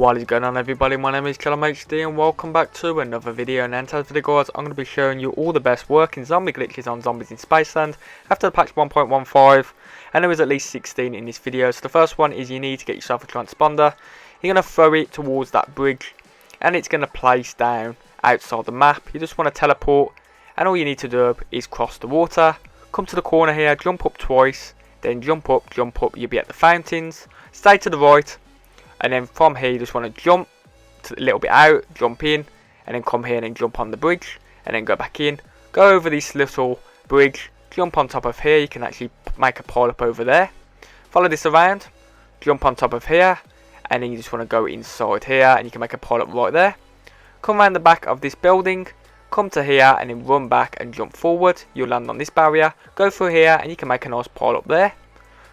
What is going on, everybody? My name is ChadderManHD and welcome back to another video. And in today's video, guys, I'm going to be showing you all the best working zombie glitches on zombies in Spaceland after the patch 1.15, and there was at least 16 in this video. So the first one is you need to get yourself a transponder. You're going to throw it towards that bridge and it's going to place down outside the map. You just want to teleport, and all you need to do is cross the water, come to the corner here, jump up twice, then jump up, you'll be at the fountains, stay to the right. And then from here you just want to jump a little bit out, jump in, and then come here and then jump on the bridge, and then go back in, go over this little bridge, jump on top of here. You can actually make a pile up over there, follow this around, jump on top of here, and then you just want to go inside here and you can make a pile up right there. Come around the back of this building, come to here and then run back and jump forward. You'll land on this barrier, go through here and you can make a nice pile up there.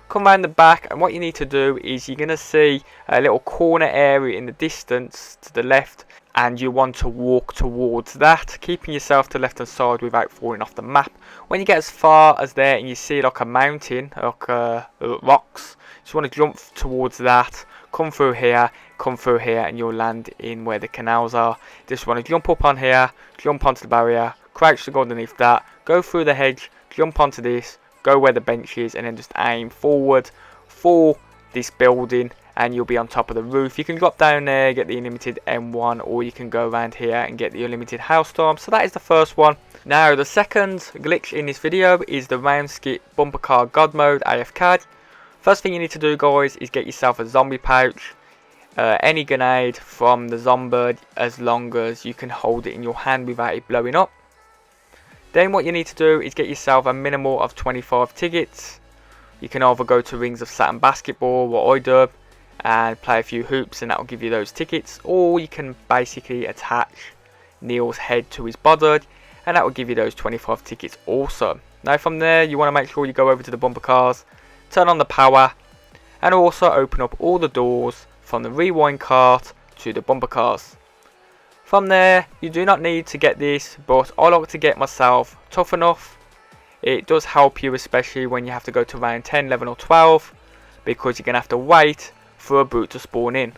Come around the back, and what you need to do is you're going to see a little corner area in the distance to the left, and you want to walk towards that, keeping yourself to the left hand side without falling off the map. When you get as far as there and you see like a mountain, like rocks, you just want to jump towards that, come through here, and you'll land in where the canals are. Just want to jump up on here, jump onto the barrier, crouch to go underneath that, go through the hedge, jump onto this, go where the bench is, and then just aim forward for this building and you'll be on top of the roof. You can drop down there, get the unlimited M1, or you can go around here and get the unlimited hailstorm. So that is the first one. Now the second glitch in this video is the round skip bumper car god mode AFK. First thing you need to do, guys, is get yourself a zombie pouch, any grenade from the zombie, as long as you can hold it in your hand without it blowing up. Then what you need to do is get yourself a minimal of 25 tickets. You can either go to Rings of Saturn Basketball, what I do, and play a few hoops, and that will give you those tickets. Or you can basically attach Neil's head to his body, and that will give you those 25 tickets also. Now from there, you want to make sure you go over to the bumper cars, turn on the power, and also open up all the doors from the rewind cart to the bumper cars. From there, you do not need to get this, but I like to get myself Tough Enough. It does help you, especially when you have to go to round 10, 11 or 12, because you're going to have to wait for a brute to spawn in.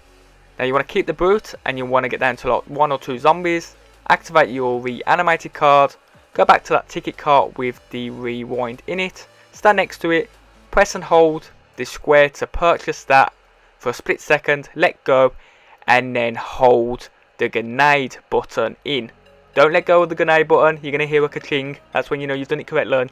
Now you want to keep the brute, and you want to get down to like 1 or 2 zombies, activate your reanimated card, go back to that ticket cart with the rewind in it, stand next to it, press and hold the square to purchase that for a split second, let go, and then hold the grenade button in. Don't let go of the grenade button, you're going to hear a ka-ching, that's when you know you've done it correctly.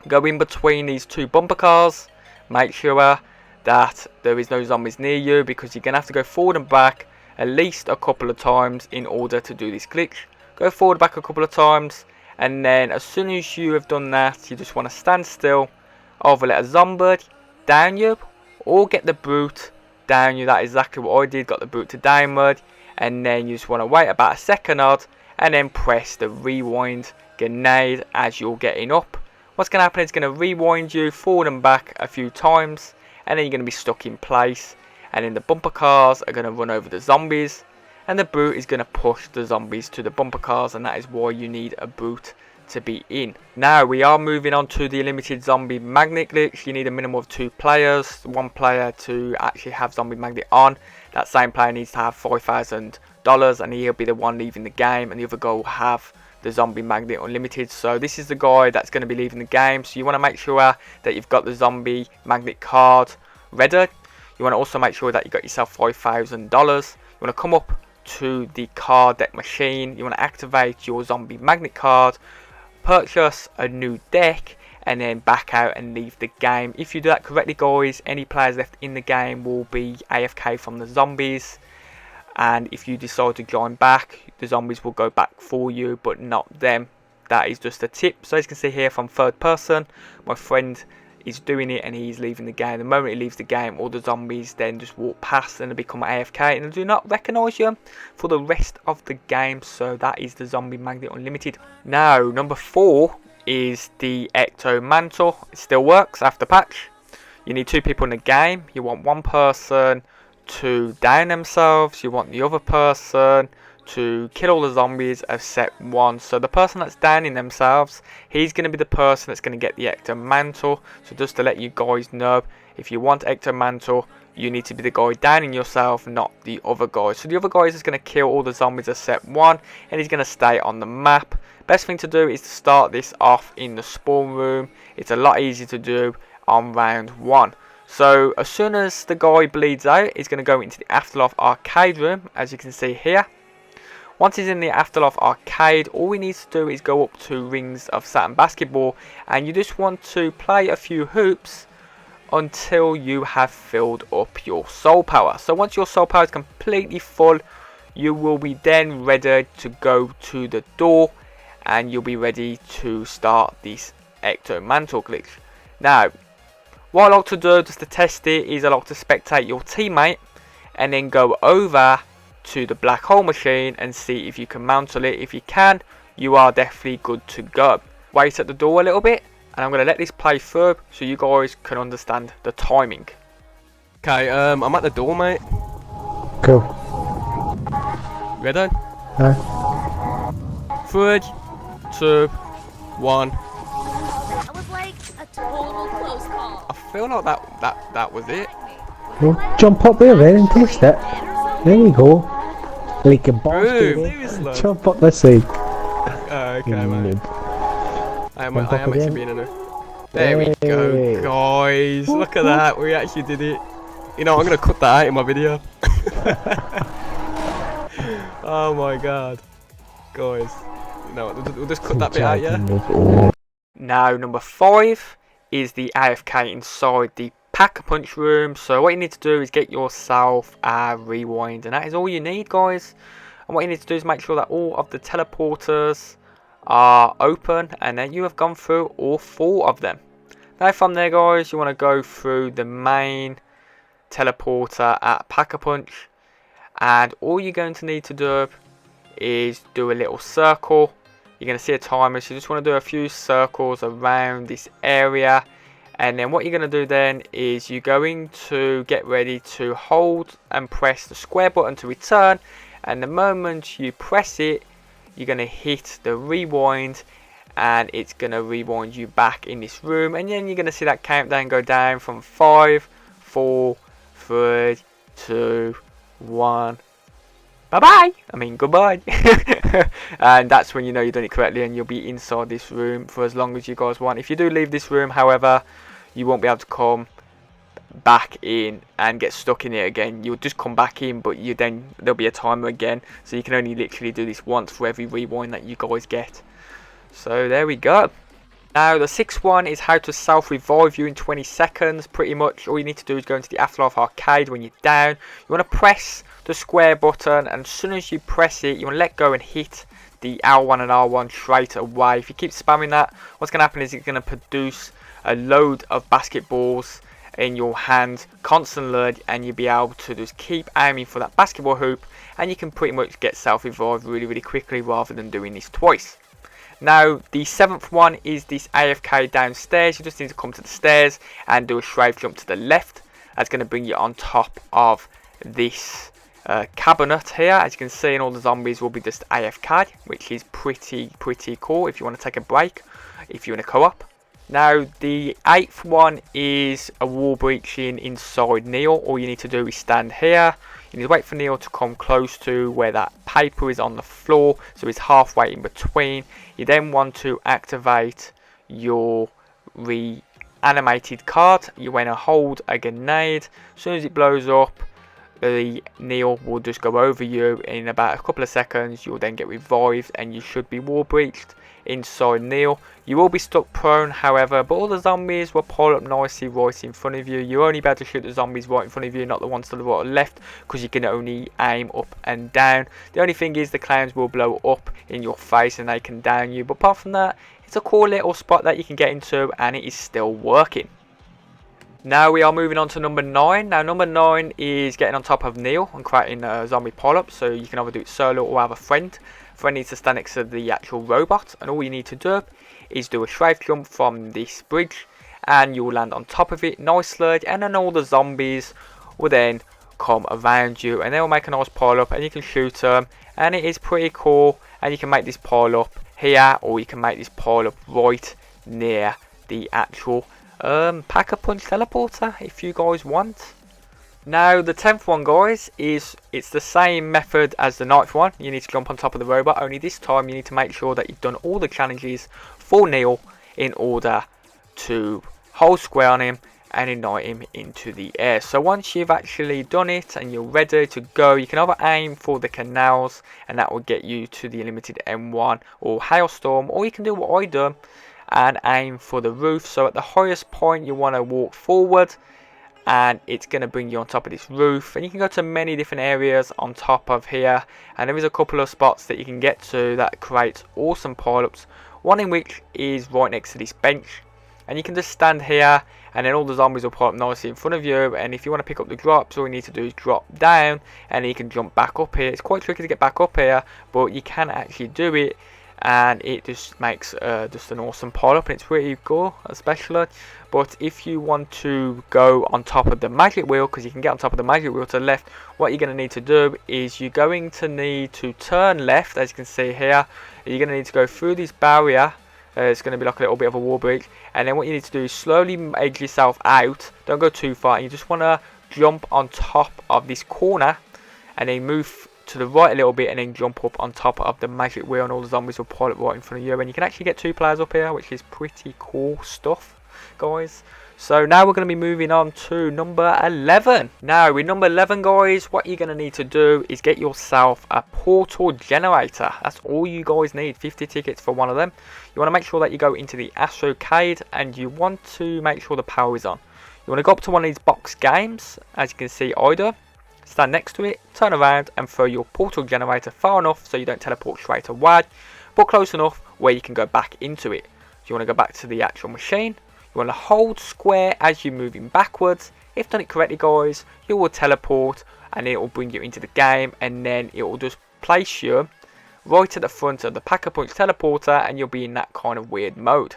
Go in between these 2 bumper cars, make sure that there is no zombies near you, because you're going to have to go forward and back at least a couple of times in order to do this glitch. Go forward back a couple of times, and then as soon as you have done that, you just want to stand still, either let a zombie down you or get the brute down you. That is exactly what I did, got the brute to downward. And then you just want to wait about a second odd, and then press the rewind grenade as you're getting up. What's going to happen is it's going to rewind you forward and back a few times, and then you're going to be stuck in place, and then the bumper cars are going to run over the zombies, and the brute is going to push the zombies to the bumper cars, and that is why you need a brute to be in. Now we are moving on to the limited zombie magnet glitch. You need a minimum of 2 players, 1 player to actually have zombie magnet on. That same player needs to have $5,000, and he'll be the one leaving the game, and the other guy will have the zombie magnet unlimited. So this is the guy that's going to be leaving the game, so you want to make sure that you've got the zombie magnet card ready. You want to also make sure that you got yourself $5,000. You want to come up to the card deck machine, you want to activate your zombie magnet card, purchase a new deck, and then back out and leave the game. If you do that correctly, guys, any players left in the game will be AFK from the zombies, and if you decide to join back, the zombies will go back for you, but not them. That is just a tip. So as you can see here from third person, my friend is doing it and he's leaving the game. The moment he leaves the game, all the zombies then just walk past and they become AFK and they do not recognise you for the rest of the game. So that is the zombie magnet unlimited. Now number 4 is the Ecto-mantle. It still works after patch. You need 2 people in the game. You want 1 person to down themselves, you want the other person to kill all the zombies except 1. So the person that's downing themselves, he's going to be the person that's going to get the Ecto-mantle. So just to let you guys know, if you want Ecto-mantle, you need to be the guy downing yourself, not the other guy. So the other guy is just going to kill all the zombies except one, and he's going to stay on the map. Best thing to do is to start this off in the spawn room. It's a lot easier to do on round 1. So as soon as the guy bleeds out, he's going to go into the Afterlife arcade room, as you can see here. Once he's in the Afterlife arcade, all we need to do is go up to Rings of Saturn Basketball, and you just want to play a few hoops until you have filled up your soul power. So once your soul power is completely full, you will be then ready to go to the door, and you'll be ready to start this Ecto-mantle glitch. Now, what I like to do just to test it is I like to spectate your teammate and then go over to the black hole machine and see if you can mantle it. If you can, you are definitely good to go. Wait at the door a little bit, and I'm going to let this play through so you guys can understand the timing. Okay, I'm at the door, mate. Cool. Ready? Huh? 3, 2, 1. That was like a total close call. I feel like that was it. Well, jump up there then and taste it. There you go. Like a boss, Boom, baby. seriously. Jump up this side. Okay, You mate. noob. I am Jump up actually again. being in a... There we go, Hey. guys. Look at that. We actually did it. You know, I'm going to cut that out in my video. Oh my god. Guys. No, we'll just cut that bit out, yeah? Now number 5 is the AFK inside the Pack-a-Punch room. So what you need to do is get yourself a rewind, and that is all you need, guys. And what you need to do is make sure that all of the teleporters are open, and then you have gone through all 4 of them. Now from there, guys, you want to go through the main teleporter at Pack-a-Punch, and all you're going to need to do is do a little circle. You're going to see a timer, so you just want to do a few circles around this area, and then what you're going to do then is you're going to get ready to hold and press the square button to return, and the moment you press it, you're going to hit the rewind, and it's going to rewind you back in this room, and then you're going to see that countdown go down from 5, 4, 3, 2, 1. Bye bye. I mean goodbye. And that's when you know you've done it correctly, and you'll be inside this room for as long as you guys want. If you do leave this room, however, you won't be able to come back in and get stuck in it again. You'll just come back in, but there'll be a timer again, so you can only literally do this once for every rewind that you guys get. So there we go. Now the 6th one is how to self-revive you in 20 seconds. Pretty much all you need to do is go into the Afterlife arcade. When you're down, you want to press the square button, and as soon as you press it, you want to let go and hit the L1 and R1 straight away. If you keep spamming that, what's going to happen is it's going to produce a load of basketballs in your hand constantly, and you'll be able to just keep aiming for that basketball hoop, and you can pretty much get self-revived really quickly rather than doing this twice. Now the 7th one is this AFK downstairs. You just need to come to the stairs and do a strafe jump to the left. That's going to bring you on top of this cabinet here. As you can see, and all the zombies will be just AFK, which is pretty cool if you want to take a break, if you want to co-op. Now the 8th one is a wall breaching inside Neil. All you need to do is stand here. You need to wait for Neil to come close to where that paper is on the floor, so he's halfway in between. You then want to activate your reanimated card. You want to hold a grenade. As soon as it blows up, the Neil will just go over you. In about a couple of seconds, you'll then get revived, and you should be wall breached inside Neil. You will be stuck prone, however, but all the zombies will pile up nicely right in front of you. You only be able to shoot the zombies right in front of you, not the ones to the right or left, because you can only aim up and down. The only thing is the clowns will blow up in your face and they can down you, but apart from that, it's a cool little spot that you can get into, and it is still working. Now we are moving on to number 9. Now number 9 is getting on top of Neil and creating a zombie pile-up. So you can either do it solo or have a friend. Friend needs to stand next to the actual robot, and all you need to do is do a strafe jump from this bridge, and you will land on top of it nicely, and then all the zombies will then come around you, and they will make a nice pile-up, and you can shoot them, and it is pretty cool. And you can make this pile-up here, or you can make this pile-up right near the actual Pack-a-Punch teleporter if you guys want. Now the 10th one, guys, it's the same method as the 9th one. You need to jump on top of the robot, only this time you need to make sure that you've done all the challenges for Neil in order to hold square on him and ignite him into the air. So once you've actually done it and you're ready to go, you can either aim for the canals and that will get you to the limited M1 or hailstorm, or you can do what I do and aim for the roof. So at the highest point you want to walk forward and it's going to bring you on top of this roof, and you can go to many different areas on top of here, and there is a couple of spots that you can get to that creates awesome pile-ups, one in which is right next to this bench, and you can just stand here and then all the zombies will pile up nicely in front of you. And if you want to pick up the drops, all you need to do is drop down and you can jump back up here. It's quite tricky to get back up here, but you can actually do it, and it just makes just an awesome pile up, and it's pretty cool especially. But if you want to go on top of the magic wheel, because you can get on top of the magic wheel to the left, what you're going to need to do is you're going to need to turn left, as you can see here. You're going to need to go through this barrier. It's going to be like a little bit of a wall break, and then what you need to do is slowly edge yourself out. Don't go too far, and you just want to jump on top of this corner and then move to the right a little bit and then jump up on top of the magic wheel, and all the zombies will pile up right in front of you, and you can actually get 2 players up here, which is pretty cool stuff, guys. So now we're going to be moving on to number 11. Now with number 11, guys, what you're going to need to do is get yourself a portal generator. That's all you guys need, 50 tickets for one of them. You want to make sure that you go into the Astro-cade and you want to make sure the power is on. You want to go up to one of these box games, as you can see I do. Stand next to it, turn around and throw your portal generator far enough so you don't teleport straight away, but close enough where you can go back into it. So you want to go back to the actual machine. You want to hold square as you're moving backwards. If done it correctly, guys, you will teleport and it will bring you into the game, and then it will just place you right at the front of the Pack-a-Punch teleporter, and you'll be in that kind of weird mode,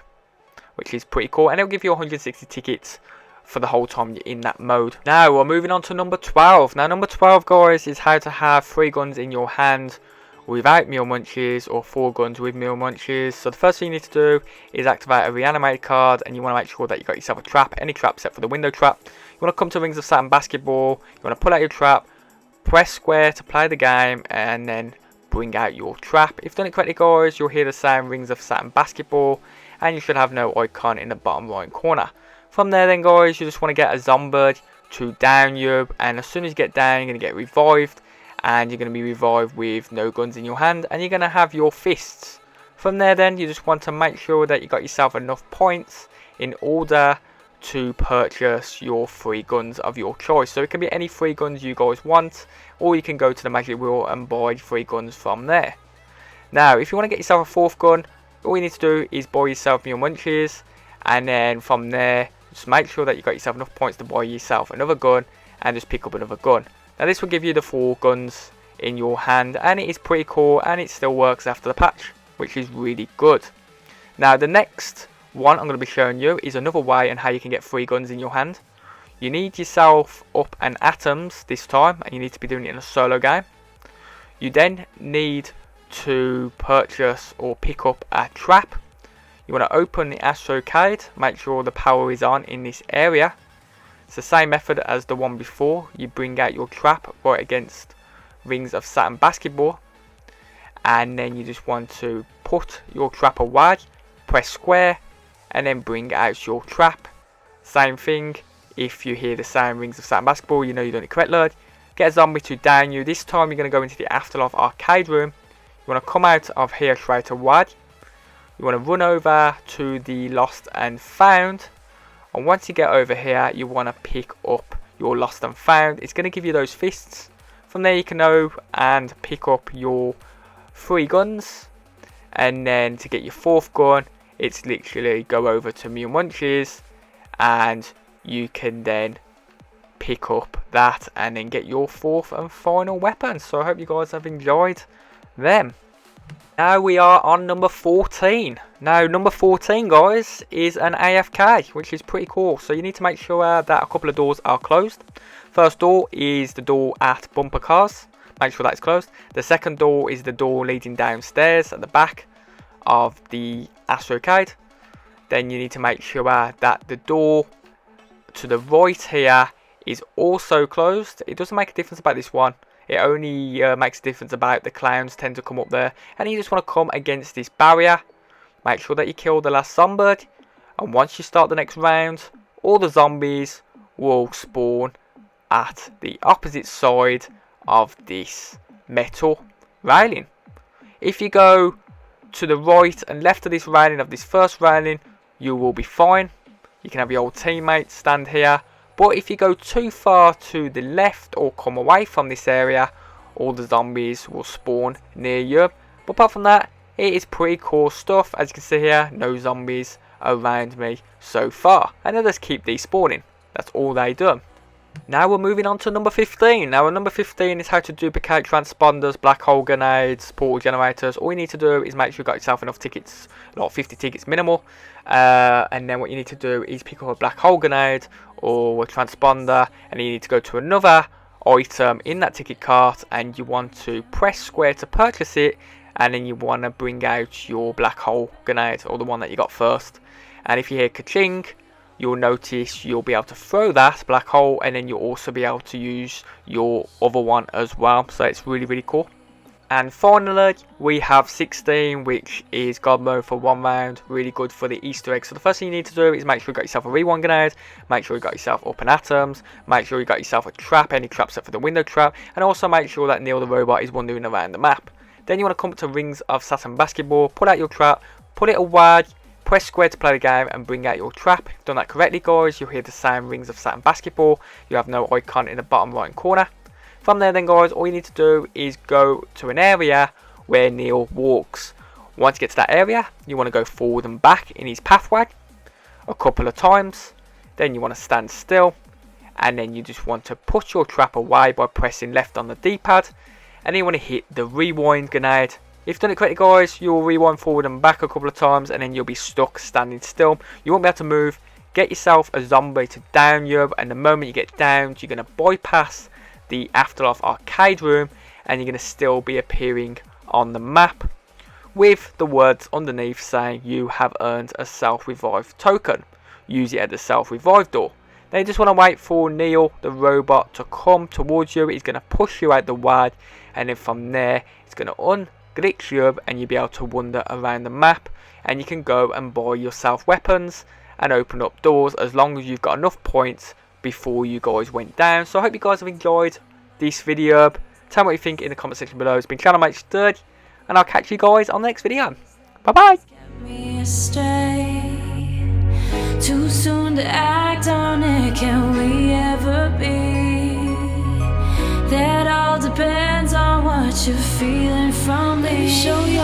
which is pretty cool, and it'll give you 160 tickets for the whole time you're in that mode. Now we're moving on to number 12. Now number 12, guys, is how to have 3 guns in your hand without meal munches, or 4 guns with meal munches. So the first thing you need to do is activate a reanimated card, and you want to make sure that you got yourself a trap, any trap except for the window trap. You want to come to Rings of Saturn Basketball, you want to pull out your trap, press square to play the game, and then bring out your trap. If done it correctly, guys, you'll hear the sound Rings of Saturn Basketball, and you should have no icon in the bottom right corner. From there then, guys, you just want to get a zombie to down you, and as soon as you get down, you're going to get revived, and you're going to be revived with no guns in your hand, and you're going to have your fists. From there then, you just want to make sure that you got yourself enough points in order to purchase your 3 guns of your choice. So it can be any 3 guns you guys want, or you can go to the magic wheel and buy 3 guns from there. Now if you want to get yourself a 4th gun, all you need to do is buy yourself your munchies, and then from there just make sure that you got yourself enough points to buy yourself another gun, and just pick up another gun. Now this will give you the 4 guns in your hand, and it is pretty cool, and it still works after the patch, which is really good. Now the next one I'm going to be showing you is another way on how you can get 3 guns in your hand. You need yourself up and atoms this time, and you need to be doing it in a solo game. You then need to purchase or pick up a trap. You want to open the Astro-cade, make sure the power is on in this area. It's the same method as the one before. You bring out your trap right against Rings of Saturn Basketball, and then you just want to put your trap away, press square, and then bring out your trap. Same thing, if you hear the sound Rings of Saturn Basketball, you know you're doing it correctly. Get a zombie to down you. This time you're going to go into the Afterlife arcade room. You want to come out of here straight away. You want to run over to the Lost and Found, and once you get over here you want to pick up your Lost and Found. It's going to give you those fists. From there you can go and pick up your 3 guns, and then to get your 4th gun, it's literally go over to Meal Munchies, and you can then pick up that and then get your 4th and final weapon. So I hope you guys have enjoyed them. Now we are on number 14. Now number 14, guys, is an AFK, which is pretty cool. So you need to make sure that a couple of doors are closed. First door is the door at Bumper Cars. Make sure that's closed. The second door is the door leading downstairs at the back of the Astro-cade. Then you need to make sure that the door to the right here is also closed. It doesn't make a difference about this one. It only makes a difference about the clowns tend to come up there. And you just want to come against this barrier. Make sure that you kill the last zombie. And once you start the next round, all the zombies will spawn at the opposite side of this metal railing. If you go to the right and left of this railing, of this first railing, you will be fine. You can have your old teammates stand here. But if you go too far to the left or come away from this area, all the zombies will spawn near you. But apart from that, it is pretty cool stuff. As you can see here, no zombies around me so far. And they just keep despawning. That's all they do. Now we're moving on to number 15. Now number 15 is how to duplicate transponders, black hole grenades, portal generators. All you need to do is make sure you've got yourself enough tickets, like 50 tickets minimal. And then what you need to do is pick up a black hole grenade or a transponder, and you need to go to another item in that ticket cart, and you want to press square to purchase it, and then you want to bring out your black hole grenade, or the one that you got first. And if you hear ka-ching, you'll notice you'll be able to throw that black hole, and then you'll also be able to use your other one as well. So it's really, really cool. And finally, we have 16, which is God mode for 1 round. Really good for the Easter egg. So the first thing you need to do is make sure you got yourself a rewind grenade. Make sure you got yourself up and atoms. Make sure you got yourself a trap, any trap set for the window trap. And also make sure that Neil the robot is wandering around the map. Then you want to come to Rings of Saturn Basketball. Pull out your trap. Put it away. Press square to play the game and bring out your trap. If you've done that correctly, guys, you'll hear the sound Rings of Saturn Basketball. You have no icon in the bottom right corner. From there then, guys, all you need to do is go to an area where Neil walks. Once you get to that area, you want to go forward and back in his pathway a couple of times. Then you want to stand still, and then you just want to put your trap away by pressing left on the D-pad, and then you want to hit the rewind grenade. If you've done it correctly, guys, you'll rewind forward and back a couple of times, and then you'll be stuck standing still. You won't be able to move. Get yourself a zombie to down you, and the moment you get downed, you're going to bypass the Afterlife arcade room, and you're going to still be appearing on the map with the words underneath saying you have earned a self-revive token. Use it at the self-revive door. Then you just want to wait for Neil the robot to come towards you. He's going to push you out the way, and then from there it's going to unglitch you, and you'll be able to wander around the map, and you can go and buy yourself weapons and open up doors as long as you've got enough points before you guys went down. So I hope you guys have enjoyed this video. Tell me what you think in the comment section below. It's been ChadderManHD, and I'll catch you guys on the next video. Bye bye. Too soon to act on it, can we ever be? That all depends on what you're feeling from me. Show your